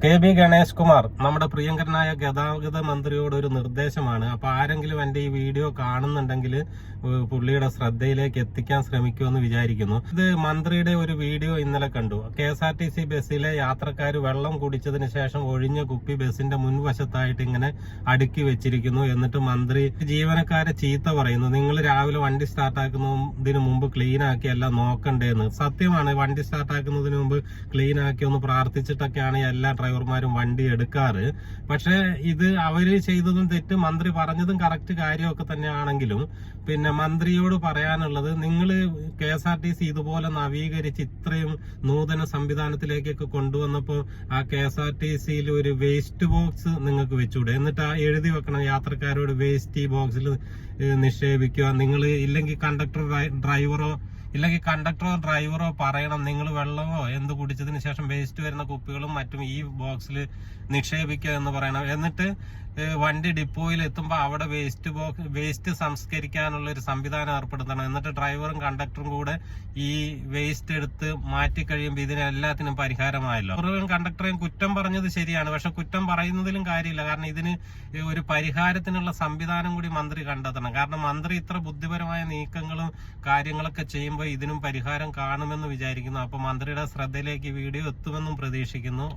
K B Ganesh Kumar നമ്മുടെ പ്രിയങ്കരനായ ഗതാഗത മന്ത്രിയോട് ഒരു നിർദ്ദേശമാണ്. അപ്പൊ ആരെങ്കിലും എന്റെ ഈ വീഡിയോ കാണുന്നുണ്ടെങ്കിൽ പുള്ളിയുടെ ശ്രദ്ധയിലേക്ക് എത്തിക്കാൻ ശ്രമിക്കുമെന്ന് വിചാരിക്കുന്നു. ഇത് മന്ത്രിയുടെ ഒരു വീഡിയോ ഇന്നലെ കണ്ടു. KSRTC ബസ്സിലെ യാത്രക്കാർ വെള്ളം കുടിച്ചതിന് ശേഷം ഒഴിഞ്ഞ കുപ്പി ബസ്സിന്റെ മുൻവശത്തായിട്ട് ഇങ്ങനെ അടുക്കി വെച്ചിരിക്കുന്നു. എന്നിട്ട് മന്ത്രി ജീവനക്കാരെ ചീത്ത പറയുന്നു. നിങ്ങൾ രാവിലെ വണ്ടി സ്റ്റാർട്ടാക്കുന്നതിന് മുമ്പ് ക്ലീൻ ആക്കി എല്ലാം നോക്കണ്ടേന്ന്. സത്യമാണ്, വണ്ടി സ്റ്റാർട്ടാക്കുന്നതിന് മുമ്പ് ക്ലീൻ ആക്കി ഒന്ന് പ്രാർത്ഥിച്ചിട്ടൊക്കെയാണ് എല്ലാ ഡ്രൈവർമാരും വണ്ടി എടുക്കാറ്. പക്ഷെ ഇത് അവര് ചെയ്തതും തെറ്റ്, മന്ത്രി പറഞ്ഞതും കറക്റ്റ് കാര്യമൊക്കെ തന്നെയാണെങ്കിലും പിന്നെ മന്ത്രിയോട് പറയാനുള്ളത്, നിങ്ങൾ KSRTC ഇതുപോലെ നവീകരിച്ച് ഇത്രയും നൂതന സംവിധാനത്തിലേക്കൊക്കെ കൊണ്ടുവന്നപ്പോൾ ആ KSRTCയിൽ ഒരു വേസ്റ്റ് ബോക്സ് നിങ്ങൾക്ക് വെച്ചൂടെ? എന്നിട്ട് ആ എഴുതി വെക്കണം യാത്രക്കാരോട് വേസ്റ്റ് ഈ ബോക്സിൽ നിക്ഷേപിക്കുക. നിങ്ങൾ ഇല്ലെങ്കിൽ കണ്ടക്ടറോ ഡ്രൈവറോ പറയണം, നിങ്ങൾ വെള്ളമോ എന്ത് കുടിച്ചതിന് ശേഷം വേസ്റ്റ് വരുന്ന കുപ്പികളും മറ്റും ഈ ബോക്സിൽ നിക്ഷേപിക്കുക എന്ന് പറയണം. എന്നിട്ട് വണ്ടി ഡിപ്പോയിൽ എത്തുമ്പോൾ അവിടെ വേസ്റ്റ് സംസ്കരിക്കാനുള്ള ഒരു സംവിധാനം ഏർപ്പെടുത്തണം. എന്നിട്ട് ഡ്രൈവറും കണ്ടക്ടറും കൂടെ ഈ വേസ്റ്റ് എടുത്ത് മാറ്റി കഴിയുമ്പോൾ ഇതിനെല്ലാത്തിനും പരിഹാരമായല്ലോ. ഡ്രൈവറും കണ്ടക്ടറെയും കുറ്റം പറഞ്ഞത് ശരിയാണ്, പക്ഷെ കുറ്റം പറയുന്നതിലും കാര്യമില്ല. കാരണം ഇതിന് ഒരു പരിഹാരത്തിനുള്ള സംവിധാനം കൂടി മന്ത്രി കണ്ടെത്തണം. കാരണം മന്ത്രി ഇത്ര ബുദ്ധിപരമായ നീക്കങ്ങളും കാര്യങ്ങളൊക്കെ ചെയ്യുമ്പോൾ ഇതിനും പരിഹാരം കാണുമെന്ന് വിചാരിക്കുന്നു. അപ്പൊ മന്ത്രിയുടെ ശ്രദ്ധയിലേക്ക് വീഡിയോ എത്തുമെന്നും പ്രതീക്ഷിക്കുന്നു.